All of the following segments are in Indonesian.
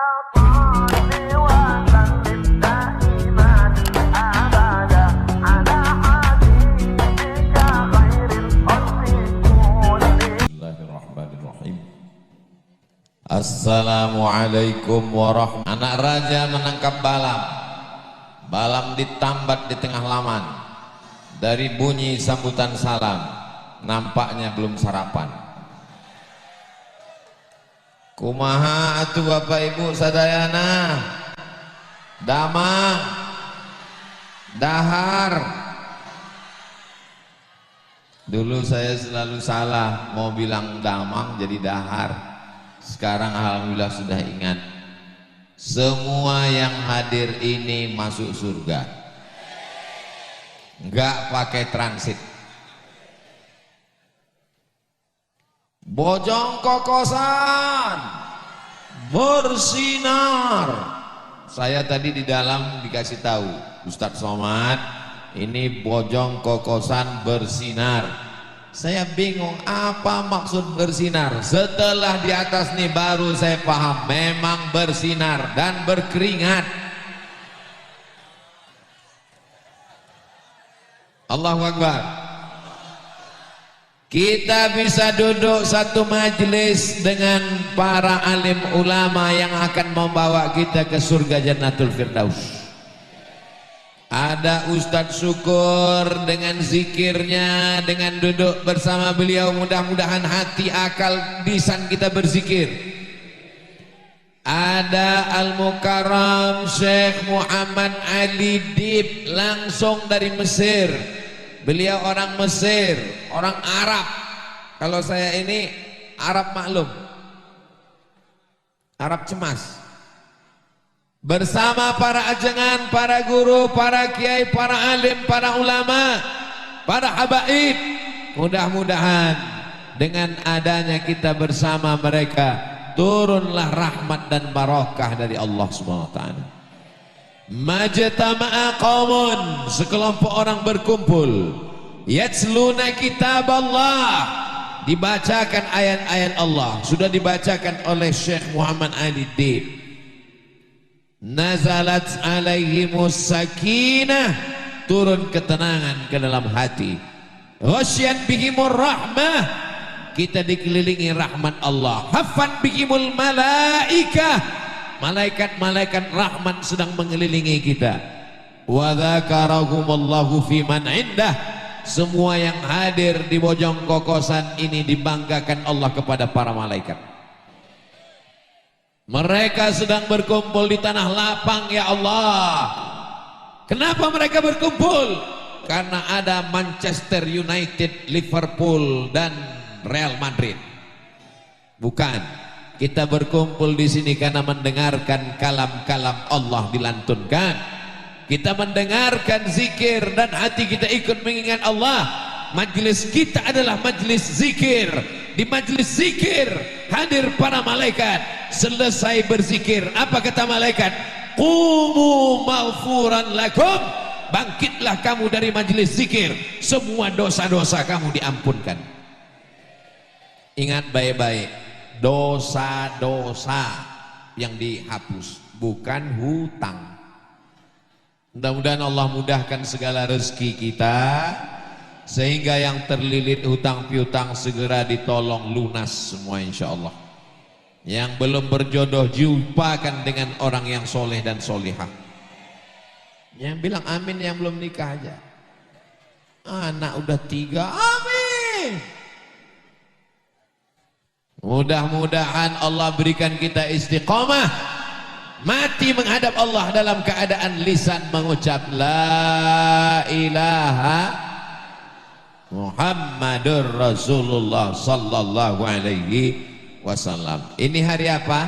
Bismillahirrahmanirrahim. Assalamualaikum warahmatullahi wabarakatuh. Anak raja menangkap balam. Balam ditambat di tengah laman. Dari bunyi sambutan salam, nampaknya belum sarapan. Kumaha atuh Bapak Ibu sadayana, damang, dahar. Dulu saya selalu salah, mau bilang damang jadi dahar. Sekarang alhamdulillah sudah ingat. Semua yang hadir ini masuk surga, nggak pakai transit. Bojong kokosan bersinar. Saya tadi di dalam dikasih tahu Ustadz Somad, ini bojong kokosan bersinar. Saya bingung apa maksud bersinar. Setelah di atas nih baru saya paham, memang bersinar dan berkeringat. Allahu Akbar. Kita bisa duduk satu majelis dengan para alim ulama yang akan membawa kita ke surga Jannatul Firdaus. Ada Ustadz Syukur dengan zikirnya, dengan duduk bersama beliau, mudah-mudahan hati akal lisan kita berzikir. Ada Al-Mukarram Syekh Muhammad Ali Dib langsung dari Mesir. Beliau orang Mesir, orang Arab. Kalau saya ini Arab maklum, Arab cemas. Bersama para ajengan, para guru, para kiai, para alim, para ulama, para habaib. Mudah-mudahan dengan adanya kita bersama mereka, turunlah rahmat dan barakah dari Allah Subhanahu wa taala. Majtama'a qaumun, sekelompok orang berkumpul, yatsluna kitab Allah, dibacakan ayat-ayat Allah. Sudah dibacakan oleh Syekh Muhammad Ali Dib. Nazalat alaihimus sakinah, turun ketenangan ke dalam hati. Ghasyan bihimur rahmah, kita dikelilingi rahmat Allah. Haffan bihimul malaikah, malaikat-malaikat rahmat sedang mengelilingi kita. Wa dzakarahumullahu fi man indah, semua yang hadir di bojong kokosan ini dibanggakan Allah kepada para malaikat. Mereka sedang berkumpul di tanah lapang, ya Allah. Kenapa mereka berkumpul? Karena ada Manchester United, Liverpool dan Real Madrid. Bukan. Kita berkumpul di sini karena mendengarkan kalam-kalam Allah dilantunkan. Kita mendengarkan zikir dan hati kita ikut mengingat Allah. Majelis kita adalah majelis zikir. Di majelis zikir hadir para malaikat. Selesai berzikir, apa kata malaikat? Qumu maghfuran lakum, bangkitlah kamu dari majelis zikir, semua dosa-dosa kamu diampunkan. Ingat baik-baik, dosa-dosa yang dihapus, bukan hutang. Mudah-mudahan Allah mudahkan segala rezeki kita, sehingga yang terlilit hutang piutang segera ditolong lunas semua insyaallah. Yang belum berjodoh jumpakan dengan orang yang soleh dan solihah. Yang bilang amin yang belum nikah aja. Anak udah 3, amin. Mudah-mudahan Allah berikan kita istiqomah, mati menghadap Allah dalam keadaan lisan mengucap la ilaha Muhammadur Rasulullah sallallahu alaihi wasallam. Ini hari apa?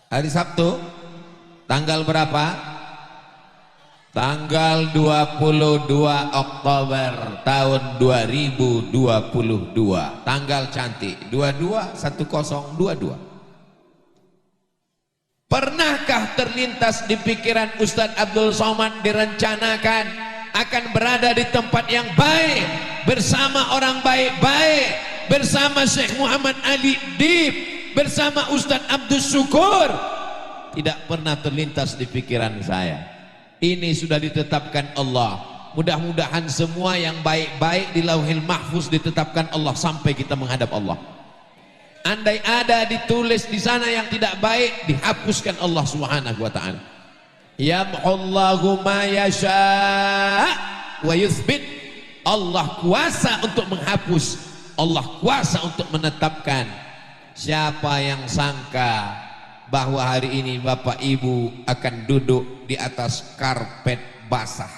Hari Sabtu. Tanggal berapa? Tanggal 22 Oktober tahun 2022. Tanggal cantik 221022. Pernahkah terlintas di pikiran Ustadz Abdul Somad direncanakan akan berada di tempat yang baik bersama orang baik-baik, bersama Syekh Muhammad Ali Dib, bersama Ustadz Abdus Syukur, tidak pernah terlintas di pikiran saya. Ini sudah ditetapkan Allah. Mudah-mudahan semua yang baik-baik di Lauhil Mahfuz ditetapkan Allah sampai kita menghadap Allah. Andai ada ditulis di sana yang tidak baik, dihapuskan Allah Subhanahu wa taala. Yamhullahu ma yasha wa yuthbit. Allah kuasa untuk menghapus, Allah kuasa untuk menetapkan. Siapa yang sangka bahwa hari ini Bapak Ibu akan duduk di atas karpet basah,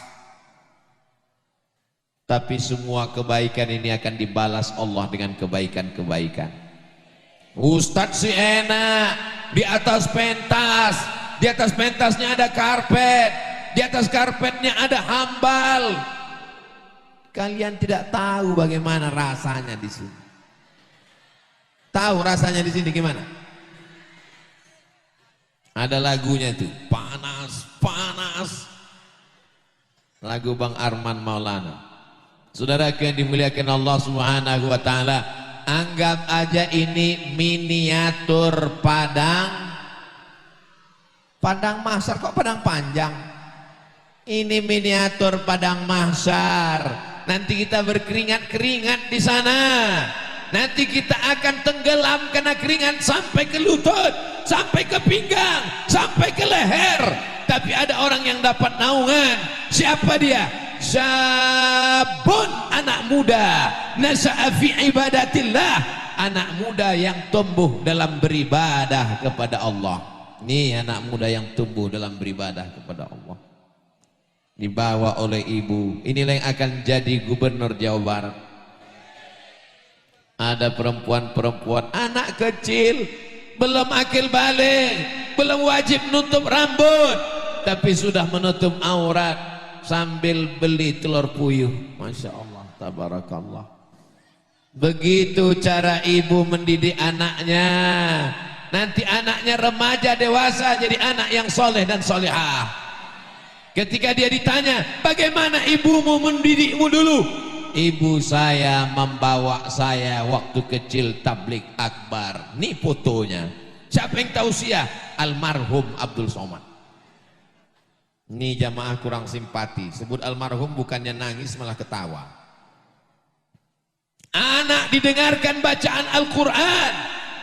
tapi semua kebaikan ini akan dibalas Allah dengan kebaikan-kebaikan. Ustadz si enak di atas pentas, di atas pentasnya ada karpet, di atas karpetnya ada hambal. Kalian tidak tahu bagaimana rasanya di sini. Tahu rasanya di sini gimana? Ada lagunya itu, panas, panas. Lagu Bang Arman Maulana. Saudara yang dimuliakan Allah Subhanahu wa taala, anggap aja ini miniatur Padang Mahsyar. Kok Padang Panjang? Ini miniatur Padang Mahsyar. Nanti kita berkeringat-keringat di sana. Nanti kita akan tenggelam karena keringat sampai ke lutut, sampai ke pinggang, sampai ke leher. Tapi ada orang yang dapat naungan. Siapa dia? Syabun, anak muda, nasa'a fi ibadatillah, anak muda yang tumbuh dalam beribadah kepada Allah. Ini anak muda yang tumbuh dalam beribadah kepada Allah, dibawa oleh ibu. Inilah yang akan jadi gubernur Jawa Barat. Ada perempuan-perempuan, anak kecil, belum akil balik, belum wajib nutup rambut, tapi sudah menutup aurat sambil beli telur puyuh. Masya Allah, tabarakallah. Begitu cara ibu mendidik anaknya. Nanti anaknya remaja dewasa jadi anak yang soleh dan solehah. Ketika dia ditanya, bagaimana ibumu mendidikmu dulu? Ibu saya membawa saya waktu kecil tablik akbar. Ini fotonya. Siapa yang tahu sia? Almarhum Abdul Somad. Ini jamaah kurang simpati. Sebut almarhum bukannya nangis malah ketawa. Anak didengarkan bacaan Al-Quran,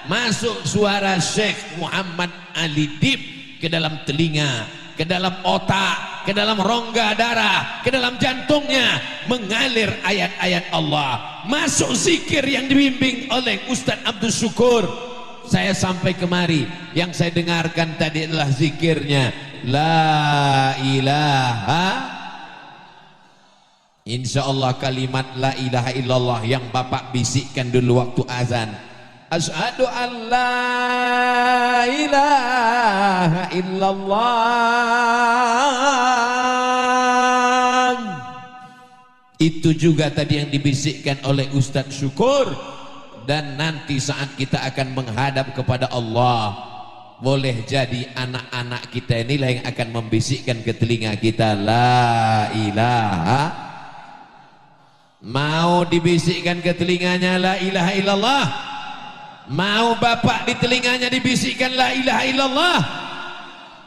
masuk suara Syekh Muhammad Ali Dib ke dalam telinga, ke dalam otak, ke dalam rongga darah, ke dalam jantungnya, mengalir ayat-ayat Allah. Masuk zikir yang dibimbing oleh Ustadz Abdus Syukur. Saya sampai kemari, yang saya dengarkan tadi adalah zikirnya La ilaha. Insya Allah kalimat La ilaha illallah yang Bapak bisikkan dulu waktu azan. Asyhadu an la ilaha illallah. Itu juga tadi yang dibisikkan oleh Ustadz Syukur. Dan nanti saat kita akan menghadap kepada Allah, boleh jadi anak-anak kita inilah yang akan membisikkan ke telinga kita La ilaha. Mau dibisikkan ke telinganya La ilaha illallah? Mau bapak di telinganya dibisikkan La ilaha illallah?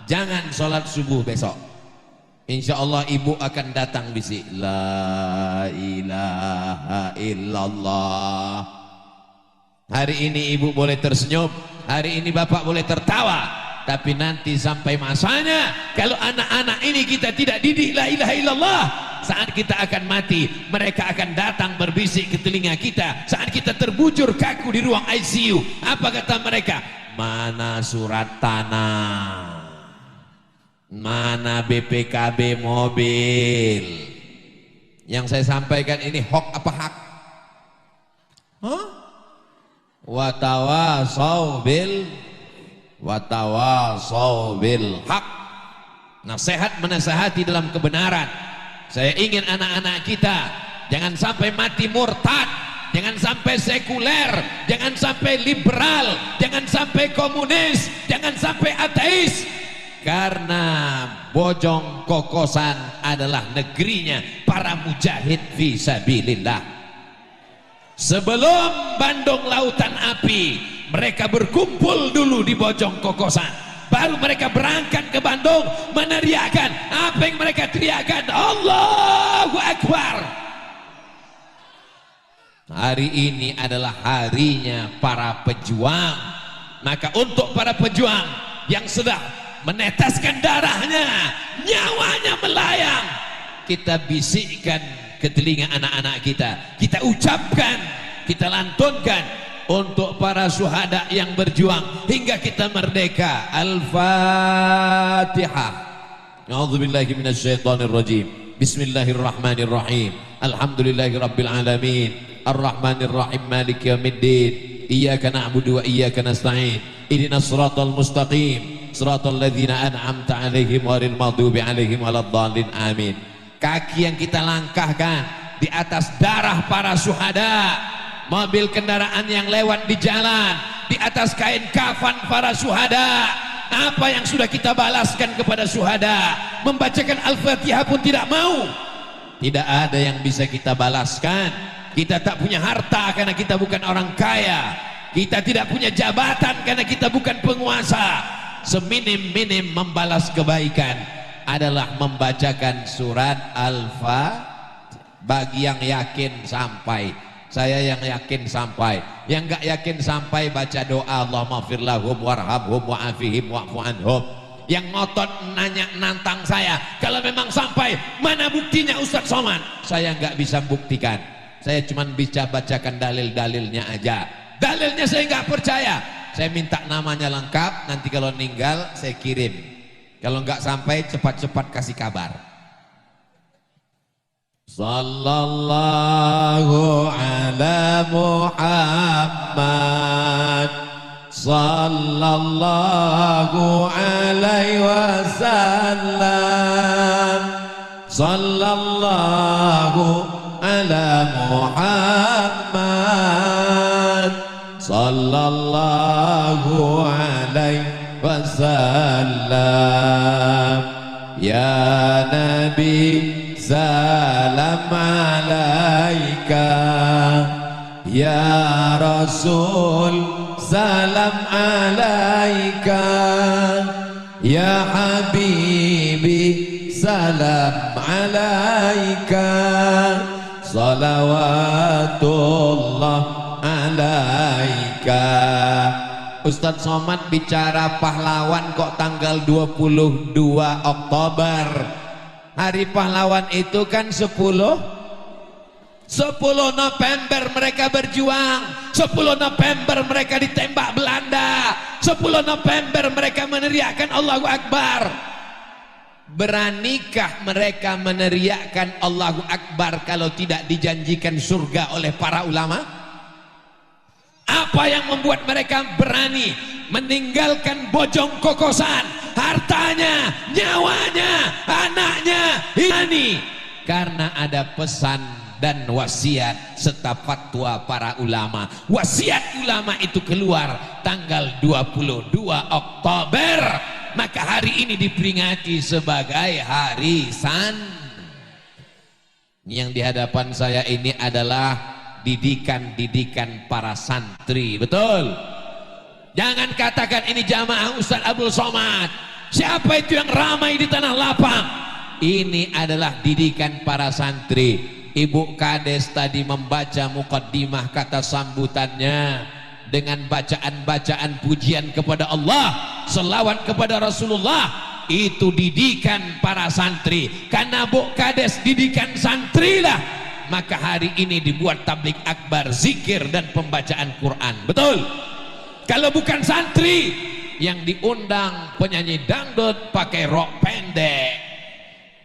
Jangan sholat subuh besok, insya Allah ibu akan datang bisik La ilaha illallah. Hari ini ibu boleh tersenyum, hari ini bapak boleh tertawa, tapi nanti sampai masanya kalau anak-anak ini kita tidak didik La ilaha illallah, saat kita akan mati, mereka akan datang berbisik ke telinga kita. Saat kita terbujur kaku di ruang ICU, apa kata mereka? Mana surat tanah, mana BPKB mobil? Yang saya sampaikan ini hoax apa hak? Hah? Watawasau bil hak. Nasihat menasihati dalam kebenaran. Saya ingin anak-anak kita jangan sampai mati murtad, jangan sampai sekuler, jangan sampai liberal, jangan sampai komunis, jangan sampai ateis. Karena Bojong Kokosan adalah negerinya para mujahid fisabilillah. Sebelum Bandung Lautan Api, mereka berkumpul dulu di Bojong Kokosan, baru mereka berangkat ke Bandung meneriakkan apa yang mereka teriakkan, Allahu Akbar. Hari ini adalah harinya para pejuang. Maka untuk para pejuang yang sudah meneteskan darahnya, nyawanya melayang, kita bisikkan ke telinga anak-anak kita ucapkan, kita lantunkan untuk para syuhada yang berjuang hingga kita merdeka. Al-Fatihah. A'udzubillahi minasyaitonirrajim. Bismillahirrahmanirrahim. Alhamdulillahirabbil alamin. Ar-Rahmanirrahim. Maliki yaumiddin. Iyyaka na'budu wa iyyaka nasta'in. Ihdinas siratal mustaqim. Siratal ladzina an'amta 'alaihim ghairil maghdubi 'alaihim waladdallin. Amin. Kaki yang kita langkahkan di atas darah para syuhada, mobil kendaraan yang lewat di jalan, di atas kain kafan para syuhada, apa yang sudah kita balaskan kepada syuhada, membacakan Al-Fatihah pun tidak mau. Tidak ada yang bisa kita balaskan. Kita tak punya harta karena kita bukan orang kaya. Kita tidak punya jabatan karena kita bukan penguasa. Seminim-minim membalas kebaikan adalah membacakan surat Al-Fatihah. Bagi yang yakin sampai, saya yang yakin sampai. Yang enggak yakin sampai baca doa Allahumma ighfir lahum warhamhum wa'afihim wa'fu anhum. Yang ngotot nantang saya, kalau memang sampai, mana buktinya Ustaz Somad? Saya enggak bisa buktikan. Saya cuma bisa bacakan dalil-dalilnya aja. Dalilnya saya enggak percaya. Saya minta namanya lengkap, nanti kalau meninggal saya kirim. Kalau enggak sampai, cepat-cepat kasih kabar. Sallallahu ala Muhammad, sallallahu alaihi wasallam, sallallahu ala Muhammad, sallallahu alaihi wasallam. Ya Nabi salam alaika, ya Rasul salam alaika, ya Habibi salam alaika, salawatullah alaika. Ustadz Somad bicara pahlawan kok tanggal 22 Oktober. Hari pahlawan itu kan 10 November mereka berjuang, 10 November mereka ditembak Belanda, 10 November mereka meneriakkan Allahu Akbar. Beranikah mereka meneriakkan Allahu Akbar kalau tidak dijanjikan surga oleh para ulama? Apa yang membuat mereka berani meninggalkan Bojong Kokosan, hartanya, nyawanya, anaknya, ini? Karena ada pesan dan wasiat serta fatwa para ulama. Wasiat ulama itu keluar tanggal 22 Oktober. Maka hari ini diperingati sebagai Hari Yang di hadapan saya ini adalah didikan para santri, betul? Jangan katakan ini jamaah Ustaz Abdul Somad. Siapa itu yang ramai di Tanah Lapang? Ini adalah didikan para santri. Ibu Kades tadi membaca muqaddimah kata sambutannya dengan bacaan-bacaan pujian kepada Allah, selawat kepada Rasulullah. Itu didikan para santri. Karena Bu Kades didikan santri lah, maka hari ini dibuat tablik akbar, zikir dan pembacaan Quran, betul? Kalau bukan santri yang diundang penyanyi dangdut pakai rok pendek,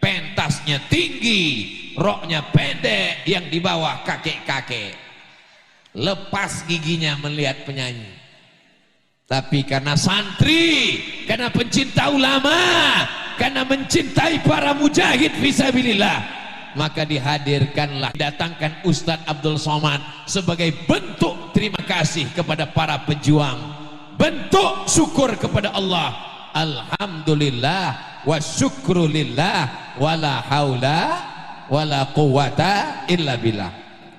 pentasnya tinggi, roknya pendek, yang di bawah kakek-kakek, lepas giginya melihat penyanyi. Tapi karena santri, karena pencinta ulama, karena mencintai para mujahid fisabilillah, maka dihadirkanlah, datangkan Ustadz Abdul Somad sebagai bentuk terima kasih kepada para pejuang, bentuk syukur kepada Allah. Alhamdulillah wa syukrulillah wala haula wala quwata illa billah.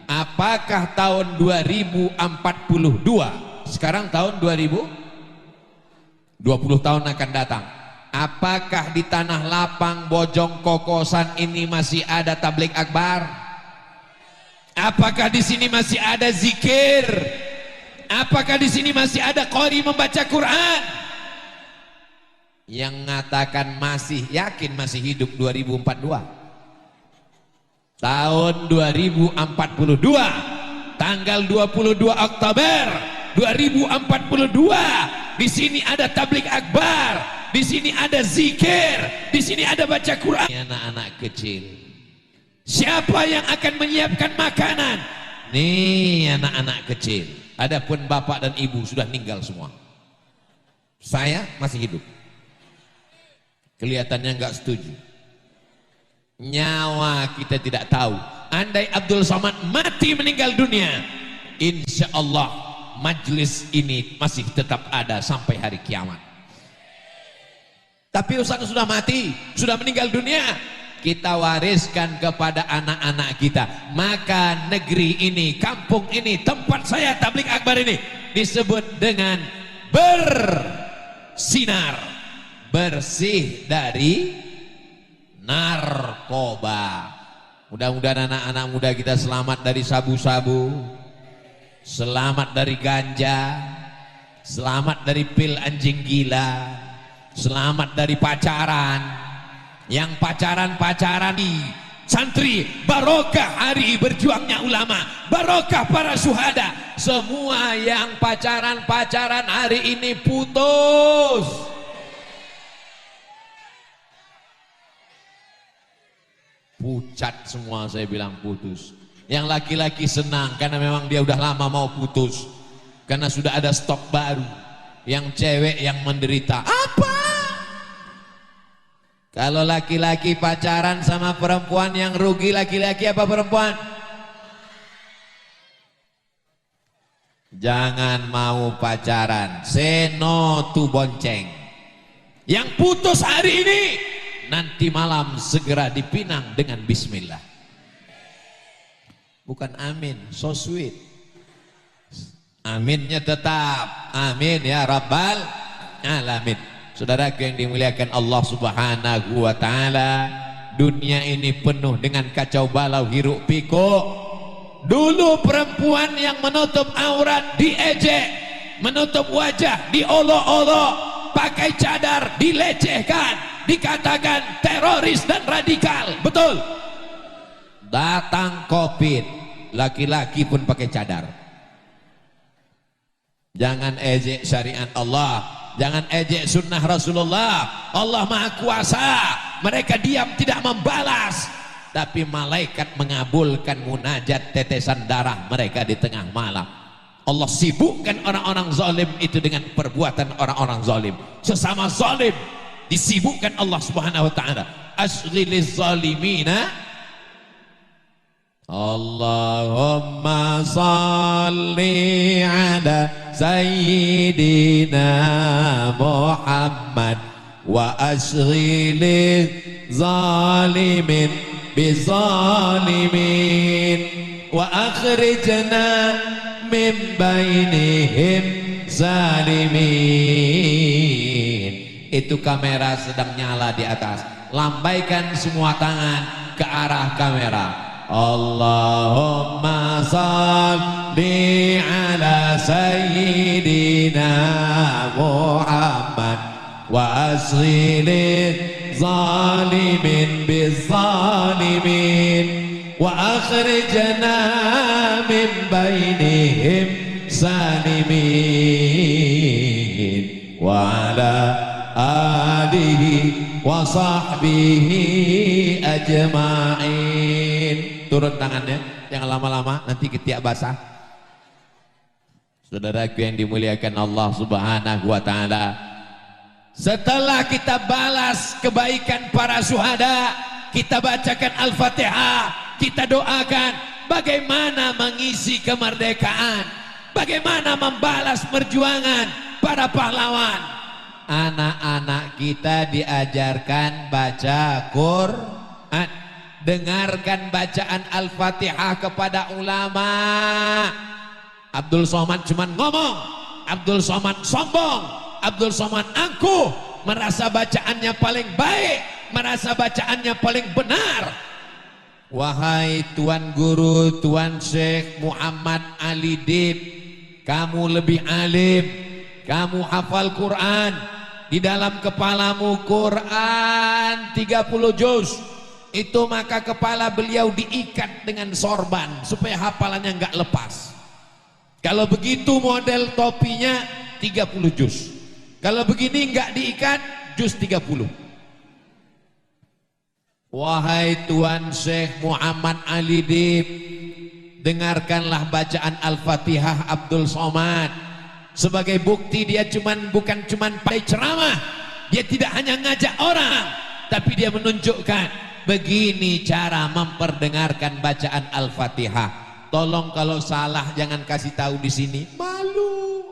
Apakah tahun 2042 sekarang tahun 2020, 20 tahun akan datang. Apakah di Tanah Lapang, Bojong Kokosan ini masih ada tablik akbar? Apakah di sini masih ada zikir? Apakah di sini masih ada qori membaca Quran? Yang mengatakan masih, yakin masih hidup 2042. Tahun 2042, tanggal 22 Oktober 2042, di sini ada tablik akbar, di sini ada zikir, di sini ada baca Quran. Anak-anak kecil, siapa yang akan menyiapkan makanan? Nih anak-anak kecil. Adapun bapak dan ibu sudah meninggal semua. Saya masih hidup. Kelihatannya nggak setuju. Nyawa kita tidak tahu. Andai Abdul Somad mati meninggal dunia, insya Allah majlis ini masih tetap ada sampai hari kiamat. Tapi Ustaz sudah mati, sudah meninggal dunia, kita wariskan kepada anak-anak kita. Maka negeri ini, kampung ini, tempat saya tablik akbar ini disebut dengan bersinar, bersih dari narkoba. Mudah-mudahan anak-anak muda kita selamat dari sabu-sabu, selamat dari ganja, selamat dari pil anjing gila, selamat dari pacaran. Yang pacaran-pacaran di santri, barokah hari berjuangnya ulama, barokah para syuhada. Semua yang pacaran-pacaran hari ini putus. Pucat semua, saya bilang putus. Yang laki-laki senang karena memang dia udah lama mau putus, karena sudah ada stok baru. Yang cewek yang menderita, apa? Kalau laki-laki pacaran sama perempuan, yang rugi laki-laki apa perempuan? Jangan mau pacaran, say no to bonceng. Yang putus hari ini, nanti malam segera dipinang dengan bismillah. Bukan amin, so sweet. Aminnya tetap amin ya rabbal alamin. Saudaraku yang dimuliakan Allah subhanahu wa ta'ala, dunia ini penuh dengan kacau balau hiruk pikuk. Dulu perempuan yang menutup aurat diejek, menutup wajah diolok-olok, pakai cadar dilecehkan, dikatakan teroris dan radikal. Betul. Datang Covid, laki-laki pun pakai cadar. Jangan ejek syariat Allah, jangan ejek sunnah Rasulullah. Allah Maha Kuasa. Mereka diam tidak membalas, tapi malaikat mengabulkan munajat tetesan darah mereka di tengah malam. Allah sibukkan orang-orang zalim itu dengan perbuatan orang-orang zalim. Sesama zalim disibukkan Allah Subhanahu wa taala. Asghiliz zalimina. Allahumma salli ala sayyidina Muhammad wa asghiliz zalimin bizalimin wa akhrijna min bainihim zalimin. Itu kamera sedang nyala di atas. Lambaikan semua tangan ke arah kamera. Allahumma salli ala sayyidina Muhammad wa asghiliz zalimin bizzalimin wa akhrijna min bainihim salimin wa ala alihi wa sahbihi ajma'in. Turun tangannya, jangan lama-lama nanti ketiak basah. Saudaraku yang dimuliakan Allah Subhanahu wa taala, setelah kita balas kebaikan para syuhada, kita bacakan Al-Fatihah, kita doakan bagaimana mengisi kemerdekaan, bagaimana membalas perjuangan para pahlawan. Anak-anak kita diajarkan baca Quran, dengarkan bacaan Al-Fatihah kepada ulama. Abdul Somad cuman ngomong, Abdul Somad sombong, Abdul Somad angkuh, merasa bacaannya paling baik, merasa bacaannya paling benar. Wahai Tuan Guru, Tuan Syekh Muhammad Ali Dib, kamu lebih alim, kamu hafal Quran, di dalam kepalamu Quran 30 juz. Itu maka kepala beliau diikat dengan sorban supaya hafalannya nggak lepas. Kalau begitu model topinya 30 juz. Kalau begini nggak diikat, juz 30. Wahai Tuan Syekh Muhammad Ali Dib, dengarkanlah bacaan Al-Fatihah Abdul Somad. Sebagai bukti dia bukan cuman pada ceramah, dia tidak hanya ngajak orang, tapi dia menunjukkan begini cara memperdengarkan bacaan Al-Fatihah. Tolong kalau salah jangan kasih tahu di sini, malu.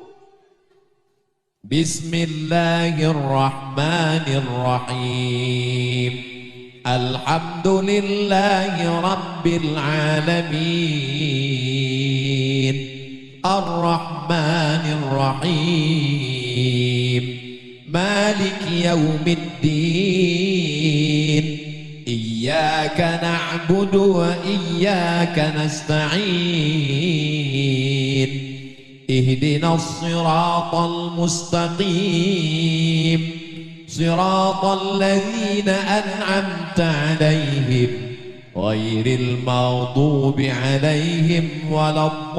Bismillahirrahmanirrahim. Alhamdulillahi rabbil alamin. Ar-Rahmanir-Rahim. Maliki yaumiddin. Iyyaka na'budu wa iyyaka nasta'in. Ihdinas siratal mustaqim. Siratal ladzina an'amta 'alaihim ghairil maghdubi 'alaihim waladdallin.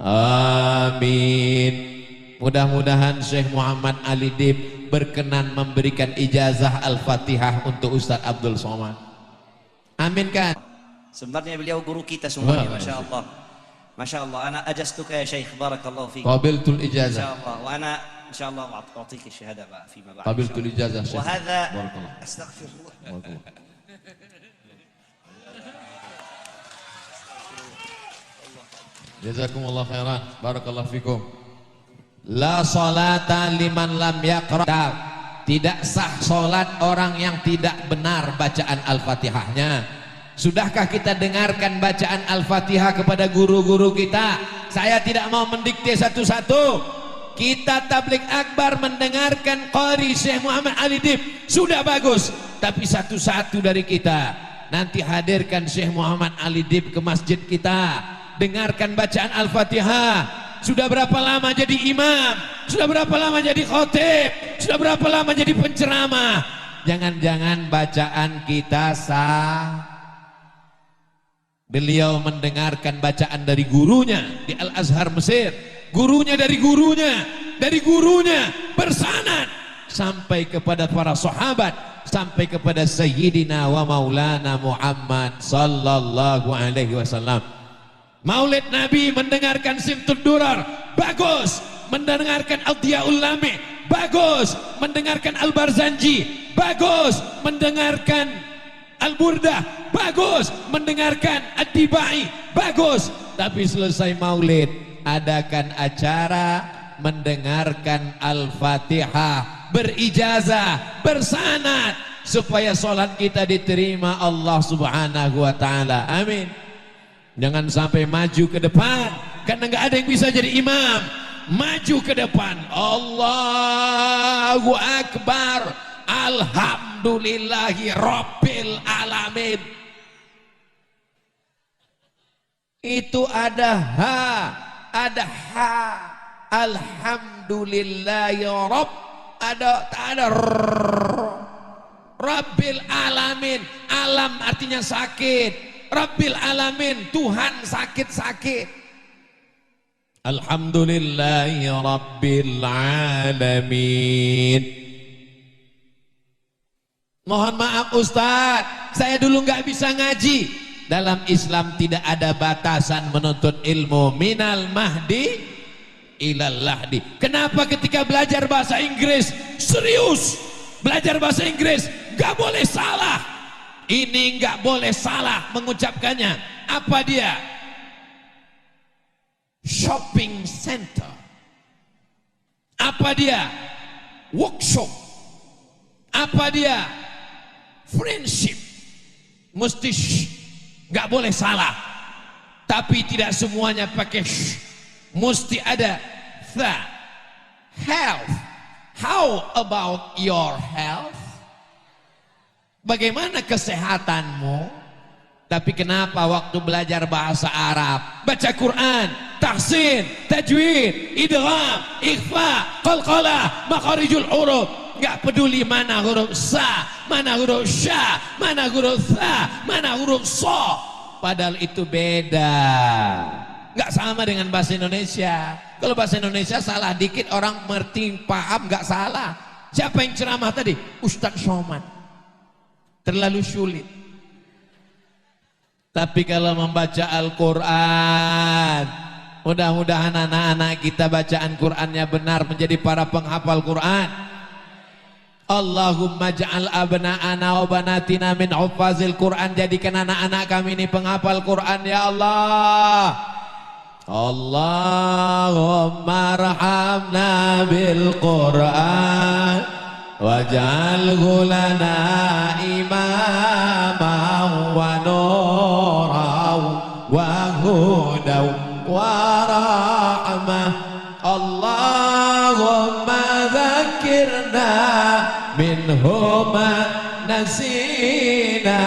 Amin. Mudah-mudahan Syekh Muhammad Ali Dib berkenan memberikan ijazah Al-Fatihah untuk Ustaz Abdul Somad. Amin kan? Sebenarnya beliau guru kita semuanya, Masya Allah. Masya Allah, ana ajastuka ya Syekh, barakallahu fiik. Qabiltul ijazah. Masya Allah, wa ana insya Allah a'tiki syahada fima ba'd. Qabiltul ijazah Syekh. Wa hadha Barakallah. astaghfirullah. Jazakumullah khairan. Barakallahu fikum. La salata liman lam yaqra. Tidak sah salat orang yang tidak benar bacaan Al-Fatihahnya. Sudahkah kita dengarkan bacaan Al-Fatihah kepada guru-guru kita? Saya tidak mau mendikte satu-satu. Kita tabligh akbar mendengarkan qari Syekh Muhammad Ali Dib sudah bagus, tapi satu-satu dari kita nanti hadirkan Syekh Muhammad Ali Dib ke masjid kita, dengarkan bacaan Al-Fatihah. Sudah berapa lama jadi imam? Sudah berapa lama jadi khotib? Sudah berapa lama jadi penceramah? Jangan-jangan bacaan kita sah. Beliau mendengarkan bacaan dari gurunya di Al-Azhar Mesir, gurunya dari gurunya bersanad sampai kepada para sahabat, sampai kepada Sayyidina wa Maulana Muhammad sallallahu alaihi wasallam. Maulid Nabi mendengarkan Simtud Durar, bagus. Mendengarkan Al-Diyaul Lami, bagus. Mendengarkan Al-Barzanji, bagus. Mendengarkan Al-Burdah, bagus. Mendengarkan Ad-Dibai, bagus. Tapi selesai maulid, adakan acara mendengarkan Al-Fatihah, berijazah, bersanad, supaya sholat kita diterima Allah Subhanahu wa ta'ala. Amin. Jangan sampai maju ke depan karena nggak ada yang bisa jadi imam. Maju ke depan. Allahu Akbar. Alhamdulillahi Rabbil Alamin. Itu ada ha, ada ha. Alhamdulillahi Rabb. Ada Rabbil Alamin. Alam artinya sakit. Rabbil Alamin, Tuhan sakit-sakit. Alhamdulillahi Rabbil Alamin. Mohon maaf Ustaz, saya dulu nggak bisa ngaji. Dalam Islam tidak ada batasan menuntut ilmu minal mahdi ilal lahdi. Kenapa ketika belajar bahasa Inggris serius? Belajar bahasa Inggris nggak boleh salah. Ini nggak boleh salah mengucapkannya. Apa dia? Shopping center. Apa dia? Workshop. Apa dia? Friendship. Mesti nggak boleh salah. Tapi tidak semuanya pakai sh. Mesti ada tha. Health. How about your health? Bagaimana kesehatanmu? Tapi kenapa waktu belajar bahasa Arab, baca Quran, tahsin, tajwid, idgham, ikhfa, qalqalah, makharijul huruf, nggak peduli mana huruf sa, mana huruf sya, mana huruf tha, mana huruf so. Padahal itu beda. Nggak sama dengan bahasa Indonesia. Kalau bahasa Indonesia salah dikit orang ngerti, paham, nggak salah. Siapa yang ceramah tadi? Ustadz Somad. Terlalu sulit. Tapi kalau membaca Al-Quran, mudah-mudahan anak-anak kita bacaan Qurannya benar, menjadi para penghafal Quran. Allahumma ja'al abna'ana wa banatina min huffazil Quran. Jadikan anak-anak kami ini penghafal Quran ya Allah. Allahumma arhamna bil Quran waj'alhu lana imaman wa nuran wa hudan wa rahmah. Allahumma dzakirna minhu ma nasina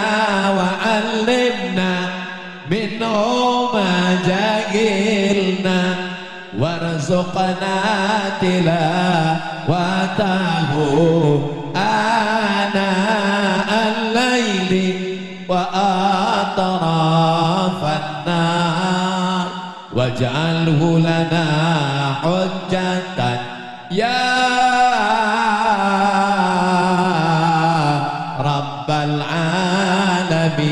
wa 'allimna minhu ma jahilna warzuqna tilawatahu ana al-laili wa atrafan nar waj'alhu lana hujjatan ya rabbal alamin.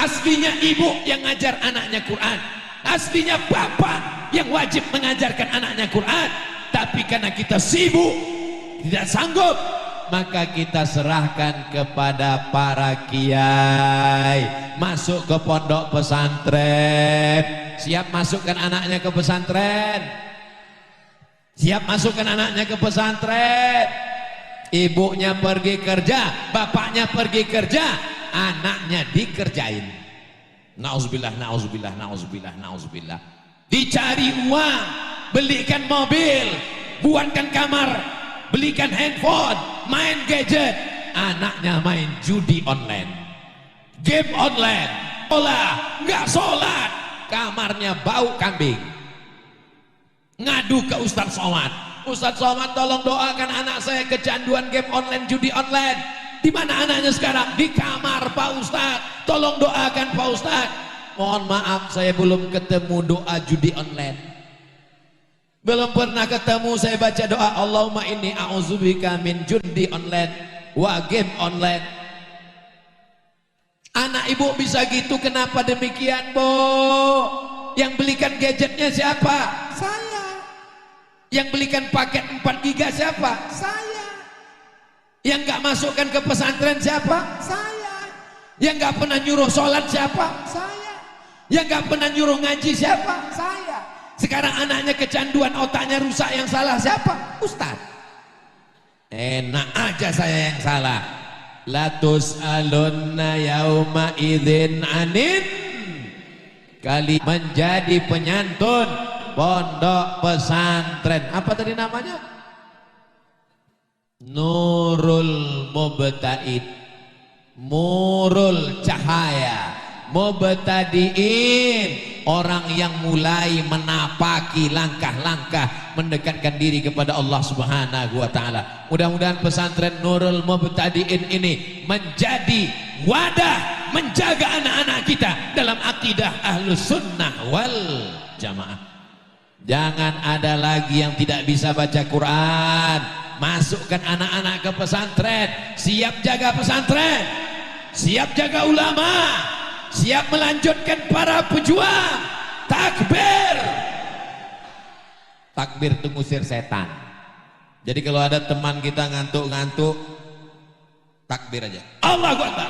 Aslinya ibu yang ngajar anaknya Quran, aslinya bapak yang wajib mengajarkan anaknya Quran. Tapi karena kita sibuk, tidak sanggup, maka kita serahkan kepada para kiai. Masuk ke pondok pesantren. Siap masukkan anaknya ke pesantren? Siap masukkan anaknya ke pesantren? Ibunya pergi kerja, bapaknya pergi kerja, anaknya dikerjain. Nauzubillah, nauzubillah, nauzubillah, nauzubillah. Dicari uang, belikan mobil, buatkan kamar, belikan handphone, main gadget. Anaknya main judi online, game online, nggak sholat, kamarnya bau kambing. Ngadu ke Ustadz Somad, Ustadz Somad tolong doakan anak saya kecanduan game online, judi online. Di mana anaknya sekarang? Di kamar Pak Ustadz. Tolong doakan Pak Ustadz. Mohon maaf saya belum ketemu doa judi online. Belum pernah ketemu saya baca doa Allahumma inni a'udzubika min judi online wa game online. Anak ibu bisa gitu, kenapa demikian, Bu? Yang belikan gadgetnya siapa? Saya. Yang belikan paket 4 giga siapa? Saya. Yang gak masukkan ke pesantren siapa? Saya. Yang gak pernah nyuruh sholat siapa? Saya. Yang gak pernah nyuruh ngaji siapa? Saya. Sekarang anaknya kecanduan, otaknya rusak, yang salah siapa? Ustadz. Enak aja saya yang salah. Latus alunna yauma idzin anin. Kali menjadi penyantun pondok pesantren. Apa tadi namanya? Nurul Mubta'id, Murul Cahaya, Mubtadi'in, orang yang mulai menapaki langkah-langkah mendekatkan diri kepada Allah Subhanahu wa Ta'ala. Mudah-mudahan pesantren Nurul Mubtadi'in ini menjadi wadah menjaga anak-anak kita dalam akidah Ahlus Sunnah wal Jamaah. Jangan ada lagi yang tidak bisa baca Quran. Masukkan anak-anak ke pesantren. Siap jaga pesantren, siap jaga ulama, siap melanjutkan para pejuang. Takbir. Takbir itu ngusir setan. Jadi kalau ada teman kita ngantuk-ngantuk, takbir aja, Allahu Akbar.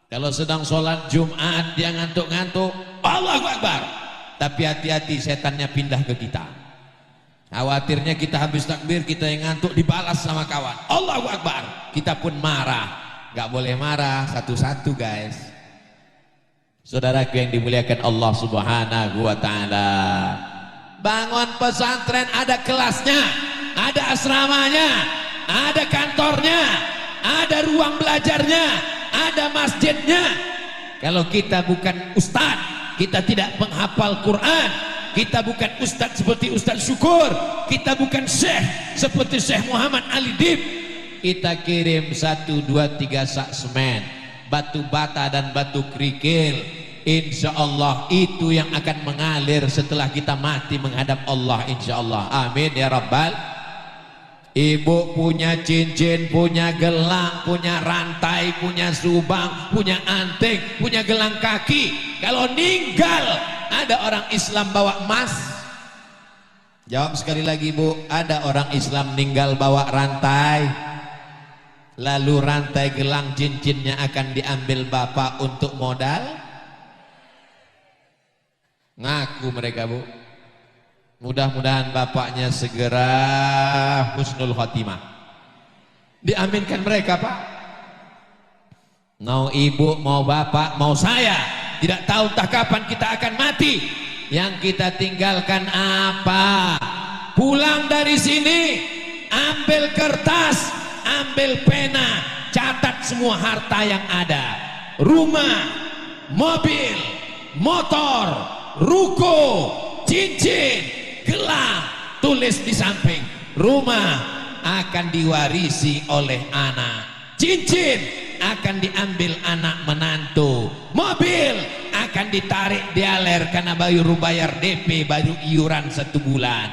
Kalau sedang sholat Jumat dia ngantuk-ngantuk, Allahu Akbar. Tapi hati-hati, setannya pindah ke kita. Khawatirnya kita habis takbir, kita yang ngantuk dibalas sama kawan, Allahu Akbar. Kita pun marah. Gak boleh marah, satu-satu guys. Saudaraku yang dimuliakan Allah Subhanahu wa taala. Bangun pesantren ada kelasnya, ada asramanya, ada kantornya, ada ruang belajarnya, ada masjidnya. Kalau kita bukan ustadz, kita tidak menghafal Quran, kita bukan ustadz seperti Ustadz Syukur, kita bukan syekh seperti Syekh Muhammad Ali Dib, kita kirim 1, 2, 3 sak semen, batu bata dan batu kerikil, insya Allah itu yang akan mengalir setelah kita mati menghadap Allah, insya Allah. Amin ya Rabbal. Ibu punya cincin, punya gelang, punya rantai, punya subang, punya anting, punya gelang kaki. Kalau ninggal ada orang Islam bawa emas, jawab sekali lagi Bu, ada orang Islam ninggal bawa rantai, lalu rantai gelang cincinnya akan diambil bapak untuk modal. Ngaku mereka Bu. Mudah-mudahan bapaknya segera husnul khotimah. Diaminkan mereka Pak. Mau ibu, mau bapak, mau saya, tidak tahu entah kapan kita akan mati. Yang kita tinggalkan apa? Pulang dari sini, ambil kertas, ambil pena, catat semua harta yang ada. Rumah, mobil, motor, ruko, cincin, gelang, tulis di samping. Rumah akan diwarisi oleh anak, cincin akan diambil anak menantu, mobil akan ditarik dialer karena baru bayar DP, baru iuran 1 bulan,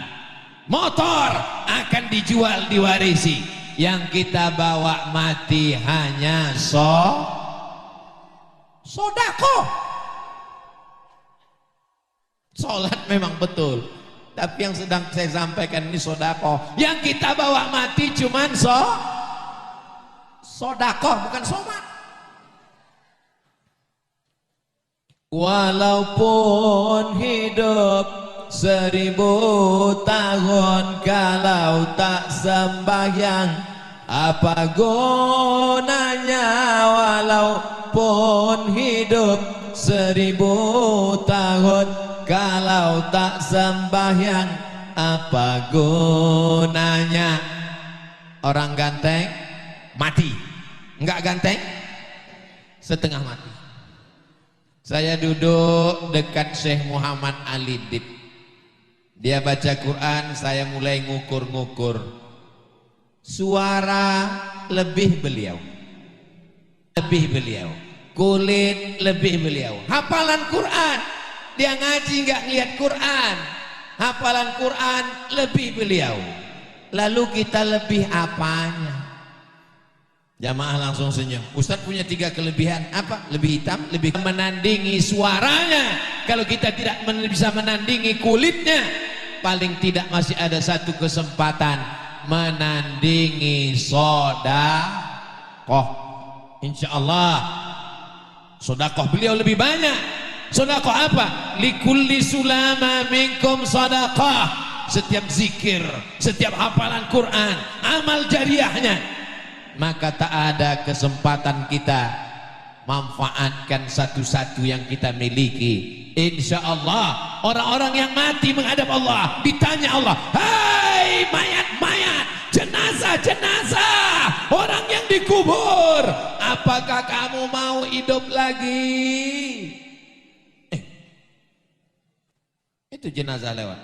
motor akan dijual diwarisi. Yang kita bawa mati hanya sodako. Sholat memang betul, tapi yang sedang saya sampaikan ini sodako. Yang kita bawa mati cuman sodako, bukan somat. Walaupun hidup 1000 tahun, kalau tak sembahyang apa gunanya? Walaupun hidup 1000 tahun, kalau tak sembahyang apa gunanya? Orang ganteng mati, enggak ganteng setengah mati. Saya duduk dekat Syekh Muhammad Ali Dib, dia baca Quran, saya mulai ngukur-ngukur suara lebih beliau, kulit lebih beliau, hafalan Quran dia ngaji nggak ngeliat Quran, hafalan Quran lebih beliau. Lalu kita lebih apanya? Jamaah langsung senyum. Ustadz punya 3 kelebihan, apa? Lebih hitam, lebih menandingi suaranya. Kalau kita tidak bisa menandingi kulitnya, paling tidak masih ada 1 kesempatan menandingi sodakoh. Insya Allah sodakoh beliau lebih banyak. Sodakoh apa? Likulli sulama minkum sodakoh. Setiap zikir, setiap hafalan Quran, amal jariahnya, maka tak ada kesempatan kita manfaatkan satu-satu yang kita miliki. Insya Allah orang-orang yang mati menghadap Allah ditanya Allah, hai mayat-mayat, jenazah-jenazah, orang yang dikubur, apakah kamu mau hidup lagi? Itu jenazah lewat.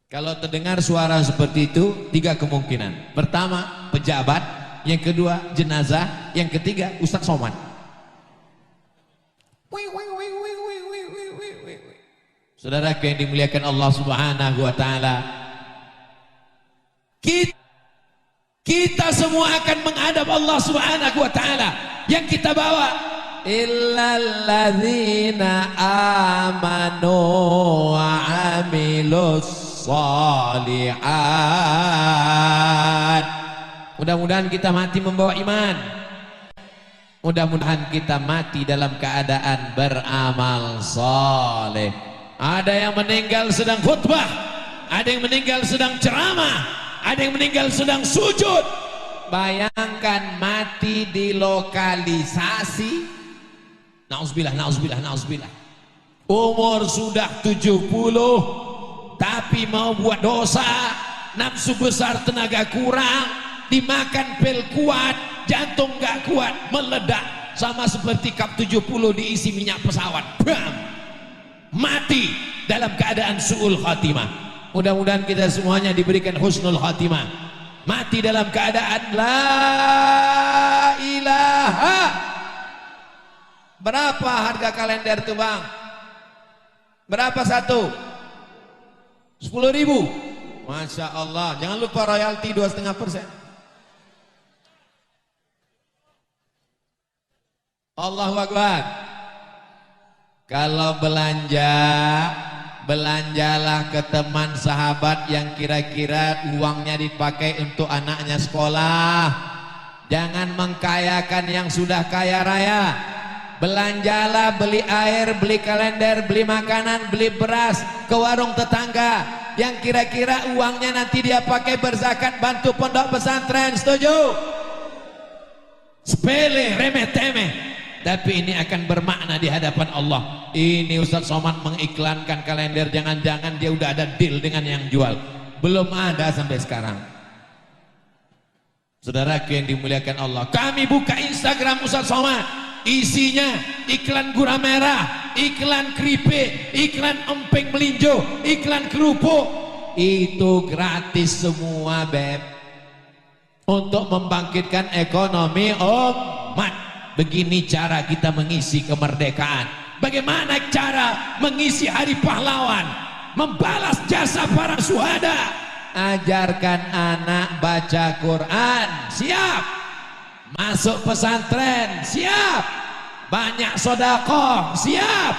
Kalau terdengar suara seperti itu, 3 kemungkinan. Pertama, pejabat. Yang kedua, jenazah. Yang ketiga, Ustadz Somad. Saudara yang dimuliakan Allah Subhanahu wa taala, kita semua akan menghadap Allah Subhanahu wa taala. Yang kita bawa illalladzina amanu wa amilus sholihat. Mudah-mudahan kita mati membawa iman. Mudah-mudahan kita mati dalam keadaan beramal soleh. Ada yang meninggal sedang khutbah, ada yang meninggal sedang ceramah, ada yang meninggal sedang sujud. Bayangkan mati di lokalisasi Nauzubillah, nauzubillah, nauzubillah. Umur sudah 70 tapi mau buat dosa, nafsu besar, tenaga kurang, dimakan pil kuat, jantung gak kuat, meledak sama seperti kap 70 diisi minyak pesawat. Bam! Mati dalam keadaan su'ul khatimah. Mudah-mudahan kita semuanya diberikan husnul khatimah. Mati dalam keadaan la ilaha. Berapa harga kalender itu bang? Berapa satu? 10.000. Masya Allah. Jangan lupa royalti 2,5%. Allahu Akbar. Kalau belanja, belanjalah ke teman sahabat yang kira-kira uangnya dipakai untuk anaknya sekolah. Jangan mengkayakan yang sudah kaya raya. Belanjalah, beli air, beli kalender, beli makanan, beli beras ke warung tetangga yang kira-kira uangnya nanti dia pakai berzakat, bantu pondok pesantren. Setuju? Sepele, remeh temeh, tapi ini akan bermakna di hadapan Allah. Ini Ustaz Somad mengiklankan kalender, jangan-jangan dia udah ada deal dengan yang jual. Belum ada sampai sekarang. Saudaraku yang dimuliakan Allah, kami buka Instagram Ustaz Somad, isinya iklan gula merah, iklan keripik, iklan emping melinjo, iklan kerupuk. Itu gratis semua beb, untuk membangkitkan ekonomi umat. Begini cara kita mengisi kemerdekaan. Bagaimana cara mengisi hari pahlawan, membalas jasa para syuhada? Ajarkan anak baca Quran, siap. Masuk pesantren, siap. Banyak sedekah, siap.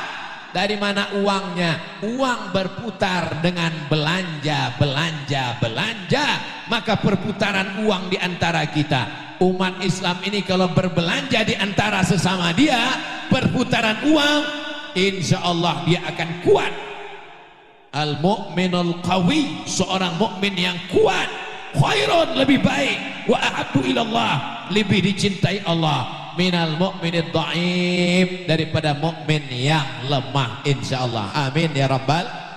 Dari mana uangnya? Uang berputar dengan belanja, belanja, belanja. Maka perputaran uang di antara kita. Umat Islam ini kalau berbelanja di antara sesama dia, perputaran uang, insya Allah dia akan kuat. Al-mu'minul qawi, seorang mukmin yang kuat, khairun, lebih baik, wa ahabbu ilallah, lebih dicintai Allah, minal mu'minid dha'if, daripada mukmin yang lemah, insyaallah. Amin ya rabbal.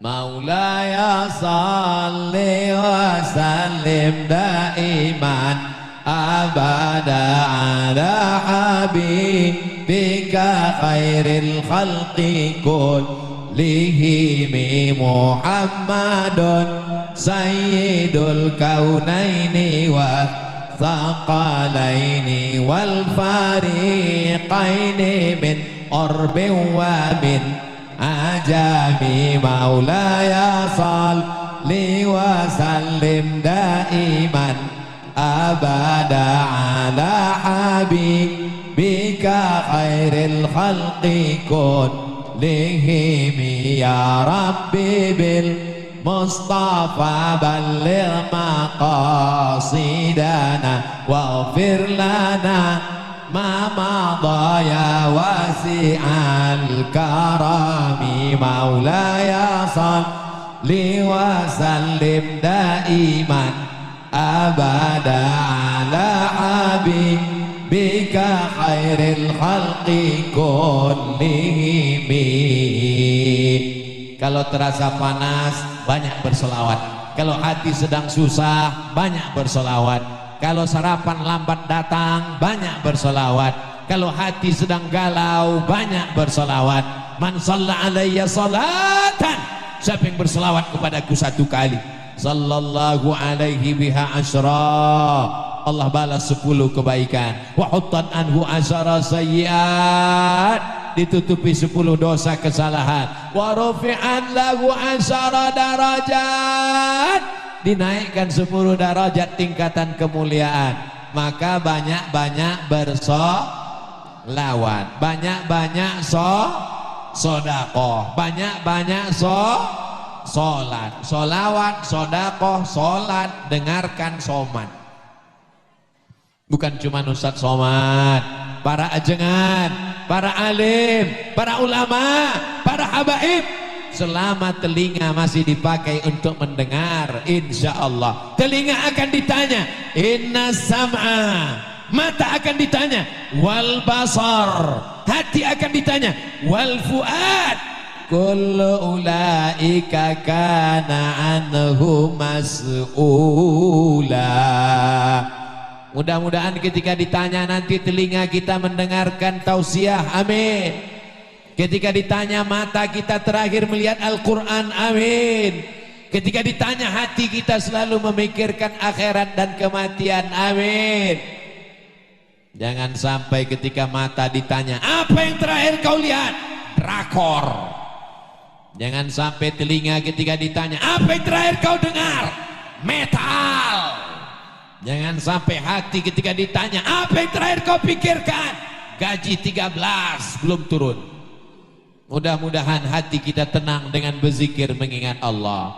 Maulaya salli wa sallim daiman abada ala habibika khairil khalqi kullihim Muhammadun sayyidul kaunaini wa thaqalaini wal fariqaini min orbin wa min ajami. Maulaya salli wa sallim daiman abada ala habibika khairil khalqi kullihim ya rabbi bil Mustafa balligh maqasidana waghfir lana ma madha ya wasi'al karami. Maulaya salli wa sallim daiman abada ala habibika khairil khalqi kullihim. Kalau terasa panas, banyak berselawat. Kalau hati sedang susah, banyak berselawat. Kalau sarapan lambat datang, banyak bersolawat. Kalau hati sedang galau, banyak bersolawat. Man shalla alayya salatan, siapa yang bersolawat kepadaku satu kali, sallallahu alaihi biha asyra, Allah balas 10 kebaikan. Wa huttat anhu asyara sayyiat, ditutupi 10 dosa kesalahan. Wa rufi'an lahu asyara darajat, dinaikkan 10 derajat tingkatan kemuliaan. Maka banyak-banyak bersolawat, banyak-banyak sodakoh, banyak-banyak solat, solawat, sodakoh, solat, dengarkan somat. Bukan cuma Ustaz Somad, para ajengan, para alim, para ulama, para habaib, selama telinga masih dipakai untuk mendengar, insya Allah telinga akan ditanya, inna sam'a mata akan ditanya. Wal basar, hati akan ditanya. Wal fuad, kullu ulaika kana anhu mas'ula. Mudah-mudahan ketika ditanya nanti telinga kita mendengarkan tausiah, amin. Ketika ditanya mata kita terakhir melihat Al-Quran, amin. Ketika ditanya hati kita selalu memikirkan akhirat dan kematian, amin. Jangan sampai ketika mata ditanya, apa yang terakhir kau lihat? Drakor. Jangan sampai telinga ketika ditanya, apa yang terakhir kau dengar? Metal. Jangan sampai hati ketika ditanya, apa yang terakhir kau pikirkan? Gaji 13 belum turun. Mudah-mudahan hati kita tenang dengan berzikir mengingat Allah.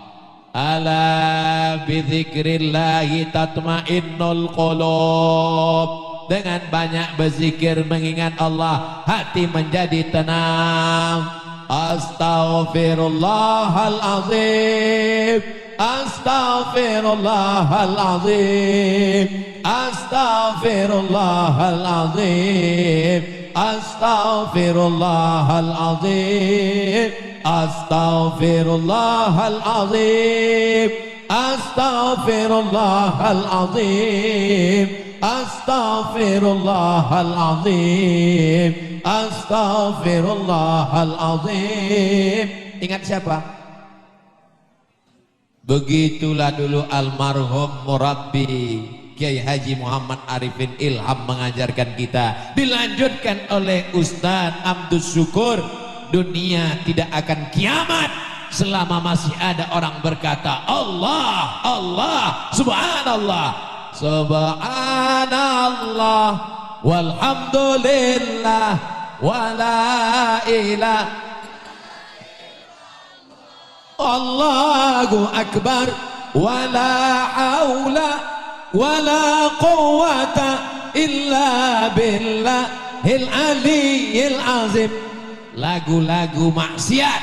Ala bizikrillahi tatmainnul qulub. Dengan banyak berzikir mengingat Allah, hati menjadi tenang. Astaghfirullahalazim, astaghfirullahalazim, astaghfirullahalazim, astaghfirullahalazim, astaghfirullahalazim, astaghfirullahalazim, astaghfirullahalazim, astaghfirullahalazim. Ingat siapa? Begitulah dulu almarhum murabbi Kiai Haji Muhammad Arifin Ilham mengajarkan kita. Dilanjutkan oleh Ustadz Abdus Syukur. Dunia tidak akan kiamat selama masih ada orang berkata Allah, Allah, subhanallah, subhanallah, walhamdulillah, wala ilah, Allahu akbar, wala haula wala quwwata illa billahil aliyyil azim. Lagu-lagu maksiat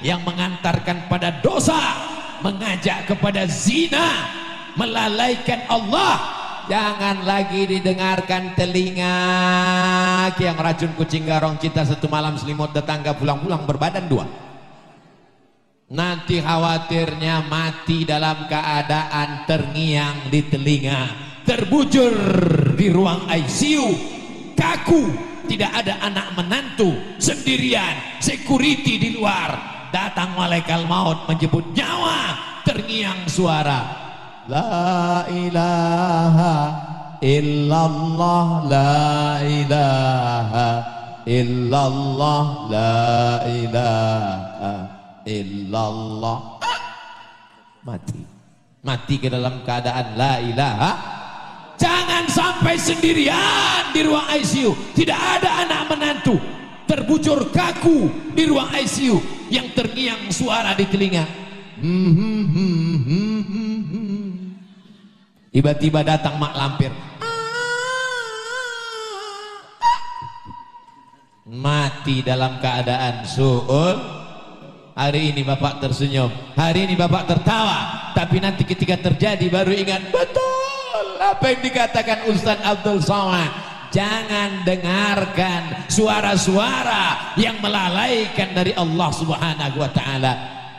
yang mengantarkan pada dosa, mengajak kepada zina, melalaikan Allah, jangan lagi didengarkan. Telinga yang racun kucing garong cinta satu malam selimut tetangga pulang-pulang berbadan dua. Nanti khawatirnya mati dalam keadaan terngiang di telinga, terbujur di ruang ICU, kaku, tidak ada anak menantu, sendirian, security di luar, datang malaikat maut menjemput nyawa, terngiang suara la ilaha illallah, la ilaha illallah, la ilaha illallah. Mati ke dalam keadaan la ilaha. Jangan sampai sendirian di ruang ICU, tidak ada anak menantu, terbujur kaku di ruang ICU, yang terngiang suara di telinga. Tiba-tiba datang mak lampir, mati dalam keadaan su'ul. Hari ini bapak tersenyum, hari ini bapak tertawa, tapi nanti ketika terjadi baru ingat betul apa yang dikatakan Ustadz Abdul Somad. Jangan dengarkan suara-suara yang melalaikan dari Allah Subhanahu wa ta'ala.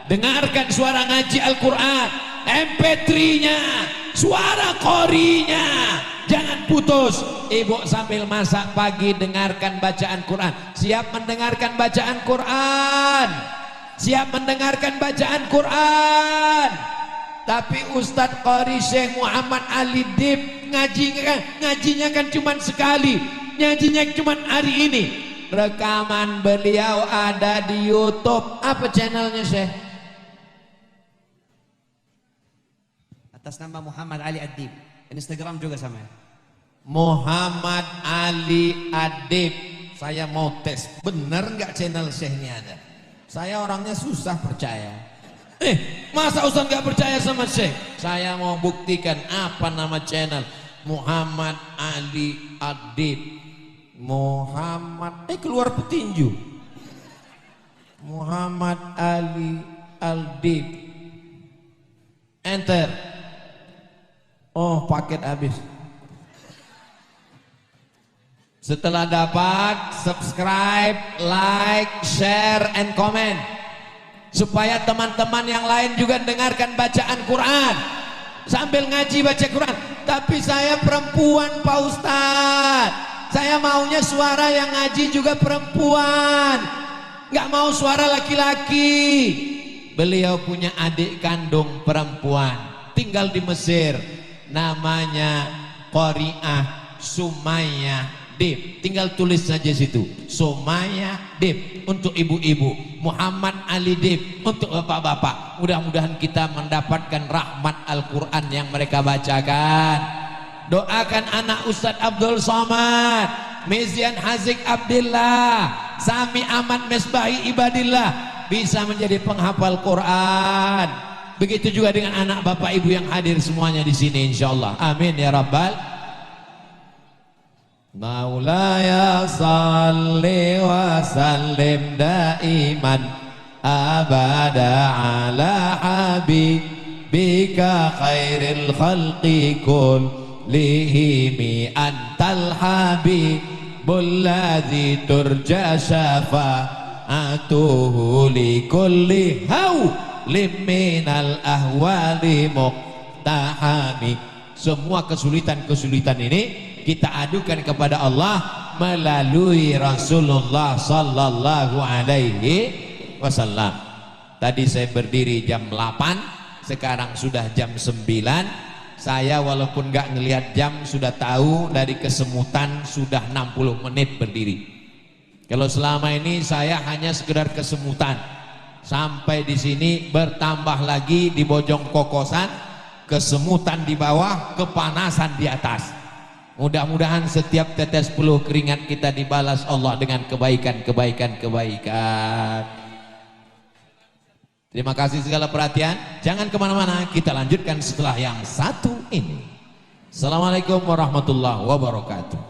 Dengarkan suara ngaji Al-Quran, MP3-nya, suara qorinya, jangan putus. Ibu sambil masak pagi dengarkan bacaan Quran. Siap mendengarkan bacaan Quran, siap mendengarkan bacaan Quran. Tapi Ustadz Qari Syekh Muhammad Ali Dib ngajinya kan cuma sekali, ngajinya cuma hari ini. Rekaman beliau ada di YouTube. Apa channelnya Syekh? Atas nama Muhammad Ali Adib. Instagram juga sama ya? Muhammad Ali Adib. Saya mau tes, bener nggak channel Syekhnya ada? Saya orangnya susah percaya. Masa Ustaz nggak percaya sama Syekh? Saya mau buktikan. Apa nama channel? Muhammad Ali Adib. Muhammad keluar petinju. Muhammad Ali Adib. Enter. Oh, paket habis. Setelah dapat, subscribe, like, share, and comment. Supaya teman-teman yang lain juga dengarkan bacaan Quran. Sambil ngaji baca Quran. Tapi saya perempuan Pak Ustadz. Saya maunya suara yang ngaji juga perempuan. Nggak mau suara laki-laki. Beliau punya adik kandung perempuan. Tinggal di Mesir. Namanya Qori'ah Sumayyah Dib, tinggal tulis saja situ, Sumayyah Dib untuk ibu-ibu, Muhammad Ali Dib untuk bapak-bapak. Mudah-mudahan kita mendapatkan rahmat Al-Quran yang mereka bacakan. Doakan anak Ustadz Abdul Somad, Mizian Hazik Abdillah, Sami Ahmad Mesbahi Ibadillah bisa menjadi penghafal Quran. Begitu juga dengan anak bapak ibu yang hadir semuanya di sini, insyaallah. Amin ya rabbal. Maulaya salli wa sallim daiman abada ala habibika khairil khalqi kullihim antal habibul ladzi turja syafa'atuhu li kulli hawlim minal ahwali muqtahami. Semua kesulitan-kesulitan ini kita adukan kepada Allah melalui Rasulullah sallallahu alaihi wasallam. Tadi saya berdiri jam 8, sekarang sudah jam 9. Saya walaupun gak ngelihat jam sudah tahu dari kesemutan sudah 60 menit berdiri. Kalau selama ini saya hanya sekedar kesemutan. Sampai di sini bertambah lagi di Bojong Kokosan, kesemutan di bawah, kepanasan di atas. Mudah-mudahan setiap tetes peluh keringat kita dibalas Allah dengan kebaikan. Terima kasih segala perhatian. Jangan kemana-mana, kita lanjutkan setelah yang satu ini. Assalamualaikum warahmatullahi wabarakatuh.